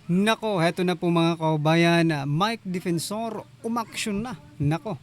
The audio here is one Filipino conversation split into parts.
Nako, heto na po mga kaubayan, Mike Defensor umaksyon na. Nako,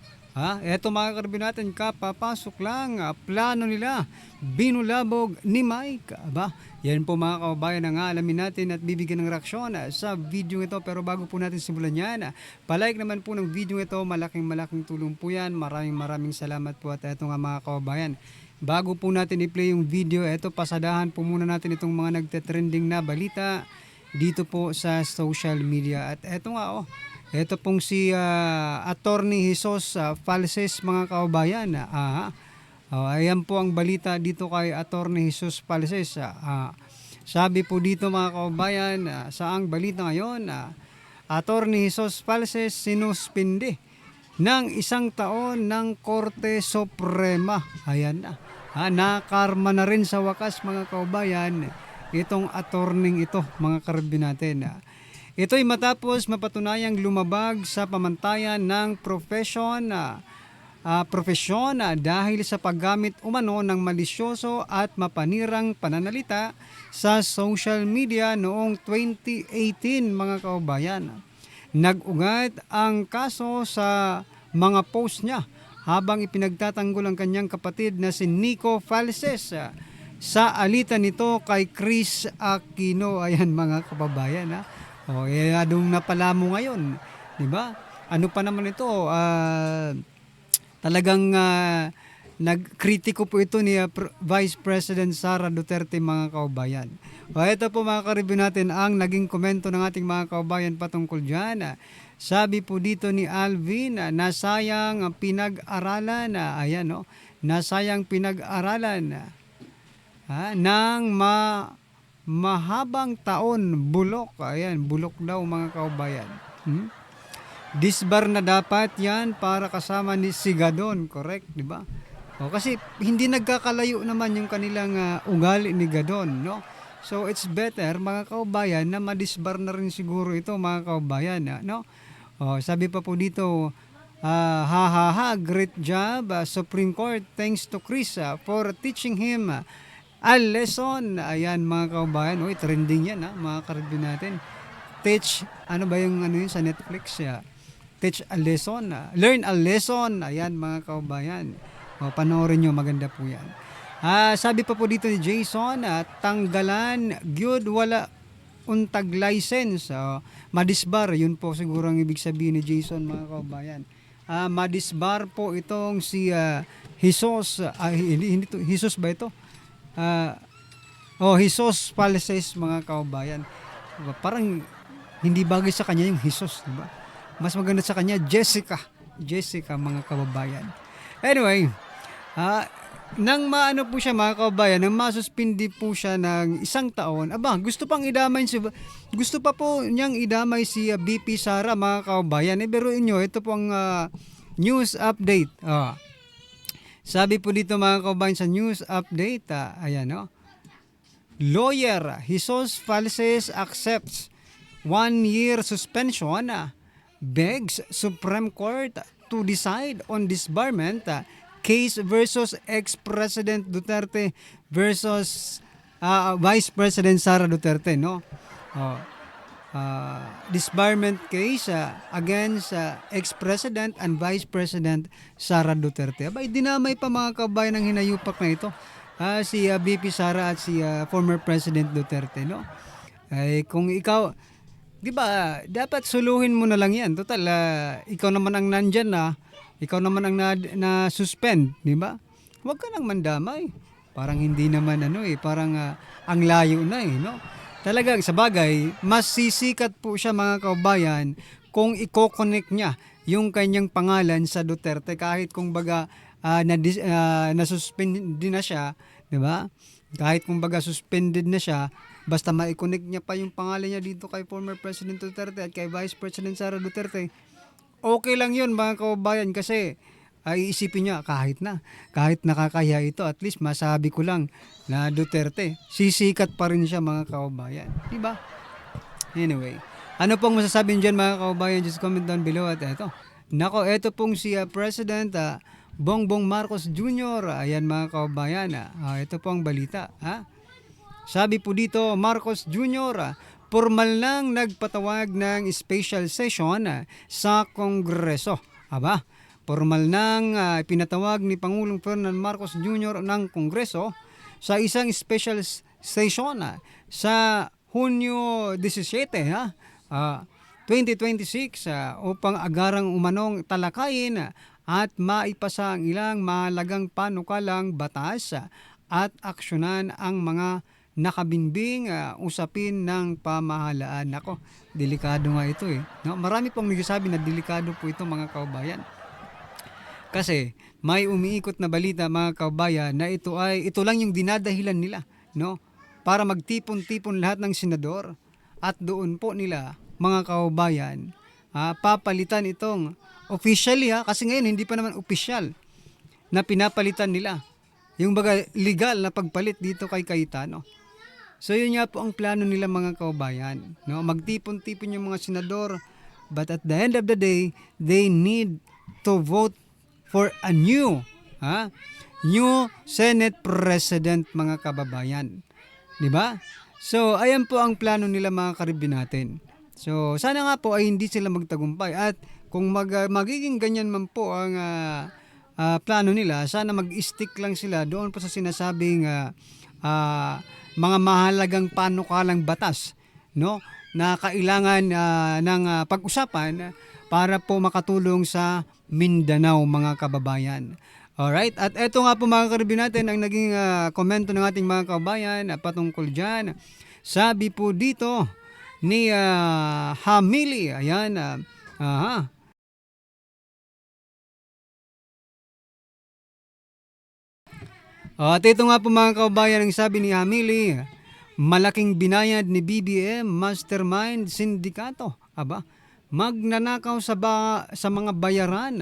eto mga karabin natin, kapapasok lang, plano nila, binulabog ni Mike. Aba, yan po mga kaubayan ang alamin natin at bibigyan ng reaksyon sa video ito. Pero bago po natin simulan yan, palike naman po ng video ito, malaking tulong po yan. Maraming salamat po at eto nga mga kaubayan. Bago po natin i-play yung video, eto pasadahan po muna natin itong mga nagte-trending na balita dito po sa social media. At eto nga eto pong si Attorney Jesus Falses mga kaubayan. Ayan po ang balita dito kay Attorney Jesus Falses. Sabi po dito mga kaubayan, saang balita ngayon, Attorney Jesus Falses sinuspinde ng 1 taon ng Korte Suprema. Ayan na. Nakarma na rin sa wakas mga kaubayan itong attorney ito mga karabin natin. Ito'y matapos mapatunayang lumabag sa pamantayan ng profesyon dahil sa paggamit umano ng malisyoso at mapanirang pananalita sa social media noong 2018 mga kaubayan. Nag-ugat ang kaso sa mga post niya habang ipinagtatanggol ang kanyang kapatid na si Nico Falses sa alitan nito kay Chris Aquino. Ayan mga kababayan adong napala mo ngayon, di ba? Ano pa naman ito? Talagang nagkritiko po ito ni Vice President Sara Duterte mga kaubayan. Ito po mga karibyo natin ang naging komento ng ating mga kaubayan patungkol dyan. Sabi po dito ni Alvin, nasayang pinag-aralan, nasayang pinag-aralan ng mahabang taon, bulok. Ayan, bulok daw mga kaubayan. Disbar na dapat yan para kasama ni Sigadon, correct, di ba? Kasi hindi nagkakalayo naman yung kanilang ugali ni Gadon, no? So it's better mga kaubayan na madisbar na rin siguro ito mga kaubayan, no? Sabi pa po dito, great job Supreme Court, thanks to Chris for teaching him a lesson. Ayan mga kaubayan, trending yan mga karabin natin. Teach, ano ba yung yun sa Netflix? Teach a lesson, learn a lesson. Ayan mga kaubayan. Panoorin nyo, maganda po yan. Sabi pa po dito ni Jason, tanggalan, gyud wala untag license. Madisbar, yun po siguro ang ibig sabihin ni Jason mga kaubayan. Madisbar po itong si Jesus, hindi to, Jesus ba ito? Jesus Falses mga kaubayan. Parang hindi bagay sa kanya yung Jesus, di ba? Mas maganda sa kanya Jessica mga kababayan. Anyway, nang maano po siya mga kaubayan, nang masuspindi po siya ng 1 taon. Gusto pa po niyang idamay si BP Sara mga kaubayan. Biruin nyo, ito pong news update. Sabi po dito mga kaubayan sa news update, lawyer Jesus Falses accepts 1-year suspension, begs Supreme Court to decide on disbarment case versus ex-President Duterte versus Vice President Sara Duterte, no? Disbarment case against ex-President and Vice President Sara Duterte. Dinamay pa mga kabayan ng hinayupak na ito. Si BP Sara at si former President Duterte, no? Kung ikaw, di ba, dapat suluhin mo na lang yan. Total, ikaw naman ang nandyan ikaw naman ang na-suspend, di ba? Huwag ka nang mandamay. Parang hindi naman parang ang layo na no? Talagang sa bagay, mas sisikat po siya mga kaubayan kung i-connect niya yung kanyang pangalan sa Duterte kahit kung baga na-suspend din na siya, di ba? Kahit kung baga suspended na siya, basta ma-connect niya pa yung pangalan niya dito kay former President Duterte at kay Vice President Sara Duterte, okay lang yun mga kaubayan kasi iisipin niya kahit nakakahiya ito, at least masabi ko lang na Duterte, sisikat pa rin siya mga kaubayan. Diba? Anyway, ano pong masasabi niyo dyan mga kaubayan? Just comment down below at eto. Nako, eto pong si President Bongbong Marcos Jr. Ayan mga kaubayan. Ito po ang balita. Sabi po dito, Marcos Jr., formal nang nagpatawag ng special session sa Kongreso. Aba, formal nang pinatawag ni Pangulong Ferdinand Marcos Jr. ng Kongreso sa isang special session sa Hunyo 17, 2026 upang agarang umanong talakayin at maipasa ang ilang mahalagang panukalang batas at aksyonan ang mga nakabinbing usapin ng pamahalaan. Nako, delikado nga ito eh. No? Marami pong nagsasabi na delikado po ito mga kababayan. Kasi may umiikot na balita mga kababayan na ito lang yung dinadahilan nila, no? Para magtipon-tipon lahat ng senador at doon po nila mga kababayan papalitan itong officially kasi ngayon hindi pa naman official na pinapalitan nila yung baga legal na pagpalit dito kay Cayetano. So yun nga po ang plano nila mga kababayan, no? Magtipon-tipon yung mga senador, but at the end of the day, they need to vote for a new Senate President mga kababayan. 'Di ba? So ayan po ang plano nila mga karibin natin. So sana nga po ay hindi sila magtagumpay at kung magiging ganyan man po ang plano nila, sana mag-stick lang sila doon po sa sinasabing mga mahalagang panukalang batas, no, na kailangan ng pag-usapan para po makatulong sa Mindanao mga kababayan. Alright, at eto nga po mga karibin natin ang naging komento ng ating mga kababayan patungkol dyan. Sabi po dito ni Hamili, ayan, at ito nga po mga kababayan ang sabi ni Hamili, malaking binayad ni BBM Mastermind Sindikato. Aba, magnanakaw sa mga bayaran,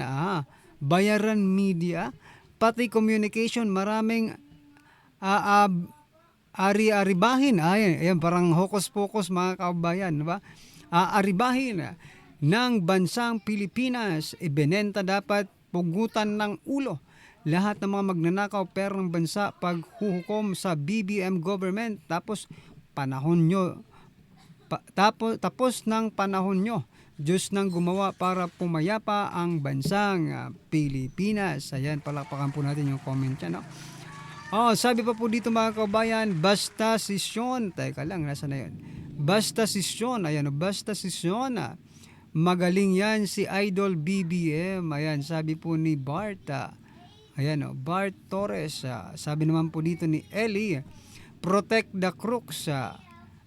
bayaran media, pati communication, maraming ari-aribahin. Ayan, parang hocus-pocus mga kababayan, diba? Aaribahin ng bansang Pilipinas, ibinenta dapat pugutan ng ulo lahat ng mga magnanakaw pera ng bansa paghuhukom sa BBM government tapos panahon nyo tapos ng panahon nyo Diyos nang gumawa para pumayapa ang bansang Pilipinas. Ayan, palakpakan po natin yung comment yan, no? Sabi pa po dito mga kabayan, basta sisyon. Teka lang, nasa na yun? Basta sisyon. Ayan, basta sisyon. Magaling yan si Idol BBM. Ayan, sabi po ni Bart. Ayan, Bart Torres. Sabi naman po dito ni Ellie, protect the crooks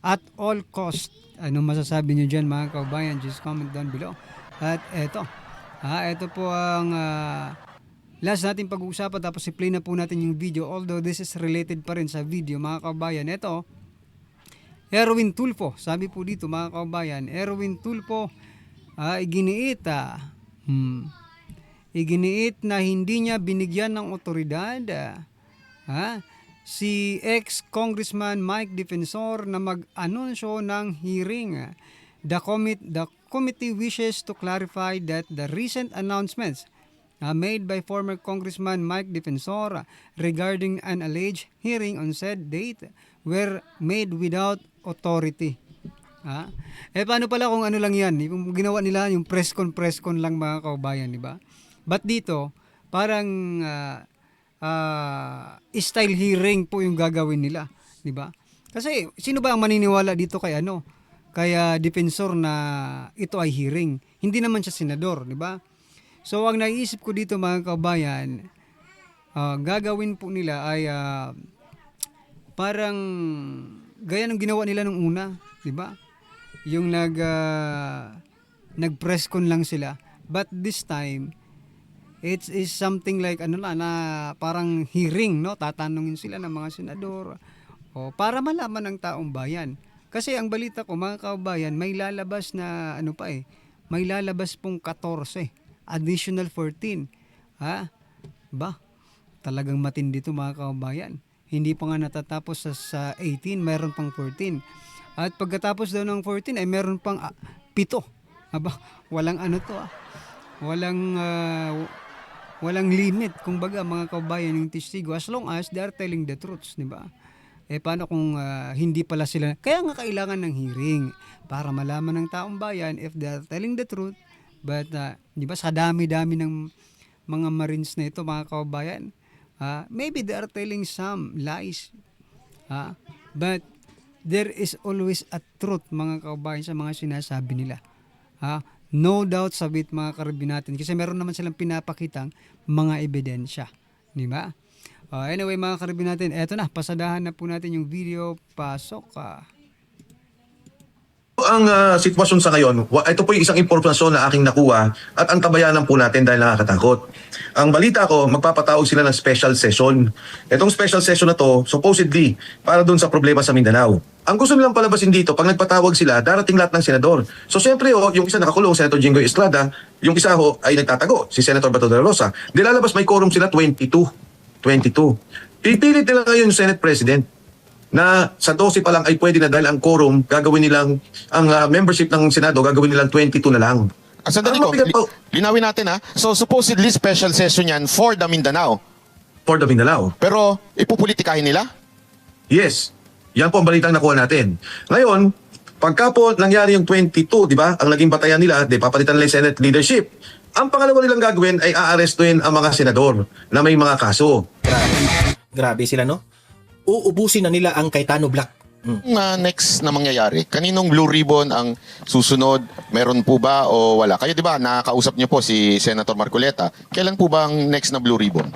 at all cost. Ano masasabi nyo dyan mga kabayan? Just comment down below. At eto. Ito po ang last natin pag-uusapan tapos i-play na po natin yung video. Although this is related pa rin sa video mga kabayan. Ito, Erwin Tulfo. Sabi po dito mga kabayan, Erwin Tulfo iginiit na hindi niya binigyan ng otoridad si ex-congressman Mike Defensor na mag-anunsyo ng hearing. The committee wishes to clarify that the recent announcements made by former Congressman Mike Defensor regarding an alleged hearing on said date were made without authority. Paano pala kung ano lang yan? Yung ginawa nila yung press con lang mga kaubayan, di ba? But dito, parang style hearing po yung gagawin nila, di ba? Kasi sino ba ang maniniwala dito kay kaya defensor na ito ay hearing? Hindi naman siya senador, di ba? So ang naiisip ko dito mga kabayan, gagawin po nila ay parang gaya ng ginawa nila nung una, di ba? Yung nag-press con lang sila. But this time, it is something like na parang hearing, no? Tatanungin sila ng mga senador para malaman ng taong bayan. Kasi ang balita ko mga kabayan, may lalabas na may lalabas pong 14, additional 14. Talagang matindi to mga kabayan. Hindi pa nga natatapos sa 18, mayroon pang 14. At pagkatapos daw ng 14 ay meron pang 7. Walang walang limit kumbaga mga kabayan ng testigo as long as they are telling the truths, di ba? paano kung hindi pala sila, kaya nga kailangan ng hearing para malaman ng taong bayan if they are telling the truth. But di ba sa dami-dami ng mga Marines na ito, mga kababayan, maybe they are telling some lies. But there is always a truth, mga kababayan, sa mga sinasabi nila. No doubt sa bit, mga karabin natin, kasi meron naman silang pinapakitang mga ebidensya. Di ba? Anyway, mga karabin natin, eto na, pasadahan na po natin yung video. Pasok ka. Ang sitwasyon sa ngayon, ito po yung isang impormasyon na aking nakuha at antabayanan po natin dahil nakakatakot. Ang balita ko, magpapatawag sila ng special session. Itong special session na to, supposedly, para dun sa problema sa Mindanao. Ang gusto nilang palabasin dito, pag nagpatawag sila, darating lahat ng senador. So siyempre, yung isa nakakulong, Senator Jinggoy Estrada, yung isa ay nagtatago, si Senator Bato de la Rosa. Di lalabas may quorum sila, 22. Pipilit nila ngayon yung Senate President na sa 12 pa lang ay pwede na dahil ang quorum, gagawin nilang, ang membership ng Senado, gagawin nilang 22 na lang. Sandali ko, linawin natin ha. So supposedly special session yan for the Mindanao. For the Mindanao. Pero ipupolitikahin nila? Yes. Yan po ang balitang nakuha natin. Ngayon, pagka po nangyari yung 22, di ba, ang naging batayan nila, papalitan nila yung Senate leadership. Ang pangalawa nilang gagawin ay aarestuhin ang mga senador na may mga kaso. Grabe sila, no? Uubusin na nila ang Cayetano Black. Next na mangyayari, kaninong Blue Ribbon ang susunod? Meron po ba o wala? Kayo di ba, nakakausap niyo po si Senator Marcoleta. Kailan po ba ang next na Blue Ribbon?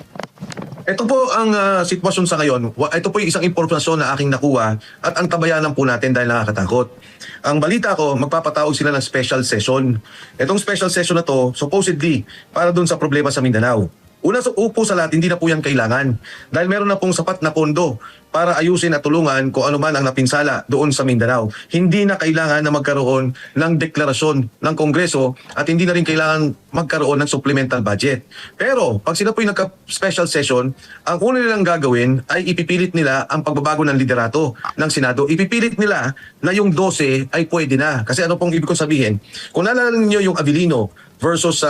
Ito po ang sitwasyon sa ngayon. Ito po yung isang impormasyon na aking nakuha at antabayanan po natin dahil nakakatakot. Ang balita ko, magpapatawag sila ng special session. Itong special session na to, supposedly, para dun sa problema sa Mindanao. Una sa upo sa lahat, hindi na po yan kailangan. Dahil meron na pong sapat na pondo para ayusin at tulungan kung ano man ang napinsala doon sa Mindanao. Hindi na kailangan na magkaroon ng deklarasyon ng Kongreso at hindi na rin kailangan magkaroon ng supplemental budget. Pero pag sila po yung nagka-special session, ang una nilang gagawin ay ipipilit nila ang pagbabago ng liderato ng Senado. Ipipilit nila na yung 12 ay pwede na. Kasi ano pong ibig kong sabihin? Kung naalala niyo yung Avellino versus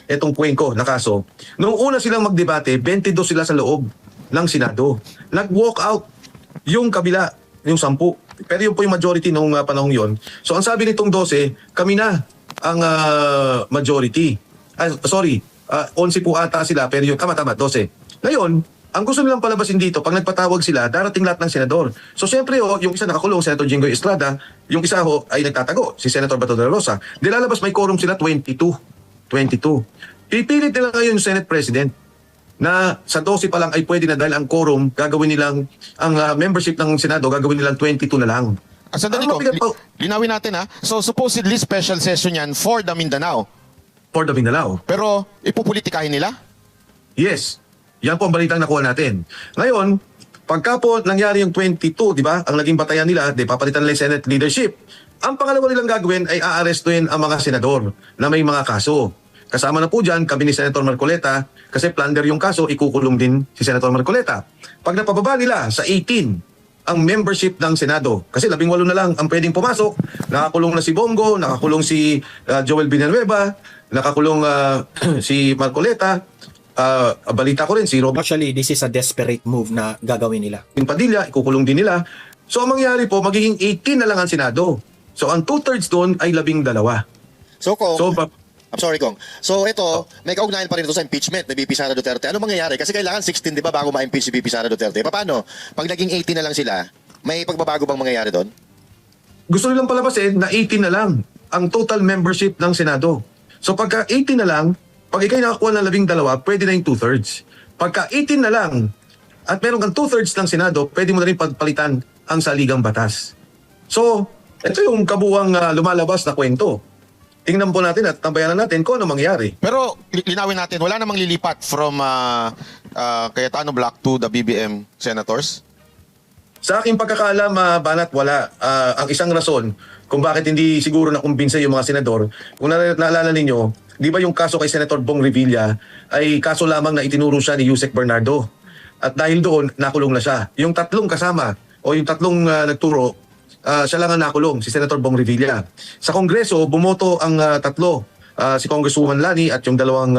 etong Cuenco na kaso, noong una silang magdebate, 22 sila sa loob ng Senado. Nag-walk out yung kabila, yung 10. Pero yun po yung majority nung panahong yon. So ang sabi nitong 12, kami na ang majority. 11 po ata sila, pero yun, tama, 12. Ngayon, ang gusto nilang palabasin dito, pag nagpatawag sila, darating lahat ng senador. So siyempre, yung isa nakakulong, Senator Jinggoy Estrada, yung isa ay nagtatago, si Senator Bato de la Rosa. Di lalabas may quorum sila, 22. Pipilit nila ngayon yung Senate President na sa 12 pa lang ay pwede na dahil ang quorum, gagawin nilang, ang membership ng Senado, gagawin nilang 22 na lang. Sandali ko, linawin natin ha. So supposedly special session yan for the Mindanao. For the Mindanao. Pero ipupolitikahin nila? Yes. Yan po ang balitang nakuha natin. Ngayon, pagka po nangyari yung 22, di ba, ang naging batayan nila, papalitan nila yung Senate leadership. Ang pangalawa nilang gagawin ay aarestuhin ang mga senador na may mga kaso. Kasama na po dyan kami ni Senator Marcoleta kasi plunder yung kaso, ikukulong din si Senator Marcoleta. Pag napababa nila sa 18 ang membership ng Senado, kasi 18 na lang ang pwedeng pumasok, nakakulong na si Bongo, nakakulong si Joel Villanueva, nakakulong si Marcoleta, balita ko rin si Robert Actually, this is a desperate move na gagawin nila. Padilla, ikukulong din nila. So ang mangyari po, magiging 18 na lang ang Senado. So ang 2/3 doon ay 12. So kung, So, I'm sorry Kong. So ito, may kaugnayan pa rin ito sa impeachment ni VP Sara Duterte. Ano mangyayari? Kasi kailangan 16, di ba, bago ma-impeach si VP Sara Duterte. Paano? Pag naging 18 na lang sila, may pagbabago bang mangyayari doon? gusto nilang palabasin na 18 na lang ang total membership ng Senado. So pagka 18 na lang, pag ikay nakakuha ng 12, pwede na yung 2/3. Pagka 18 na lang, at meron kang 2/3 ng Senado, pwede mo na rin pagpalitan ang saligang batas. So, ito yung kabuwang lumalabas na kwento. Tingnan po natin at tambayanan natin kung ano mangyari. Pero linawin natin, wala namang lilipat from Cayetano Black to the BBM senators? Sa aking pagkakaalam, Banat, wala. Ang isang rason kung bakit hindi siguro nakumbinsa yung mga senador, kung naalala ninyo, di ba yung kaso kay Senator Bong Revilla ay kaso lamang na itinuro siya ni Yusek Bernardo. At dahil doon, nakulong na siya. Yung tatlong kasama o yung tatlong nagturo, siya lang ang nakulong, si Senator Bong Revilla. Sa Kongreso, bumoto ang tatlo, si Congresswoman Lani at yung dalawang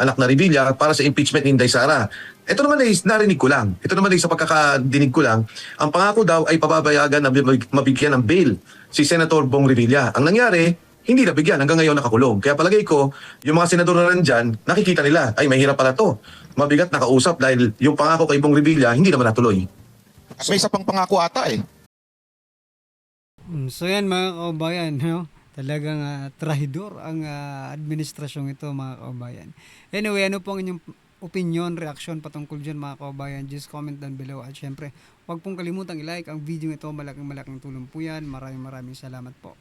anak na Revilla, para sa impeachment ni Inday Sara. Ito naman ay narinig ko lang. Ito naman ay sa pagkakadinig ko lang, ang pangako daw ay pababayagan na mabigyan ng bail si Senator Bong Revilla. Ang nangyari, hindi nabigyan. Hanggang ngayon nakakulong. Kaya palagay ko, yung mga senador na nandyan, nakikita nila, ay mahirap pala to. Mabigat nakausap dahil yung pangako kay Bong Revilla, hindi naman natuloy. May isa pang pangako ata eh. So yan mga kaubayan, no? Talagang trahidor ang administrasyong ito mga kaubayan. Anyway, ano po ang inyong opinion, reaction patungkol dyan mga kaubayan? Just comment down below. At syempre, huwag pong kalimutang i-like ang video ito. Malaking tulong po yan. Maraming salamat po.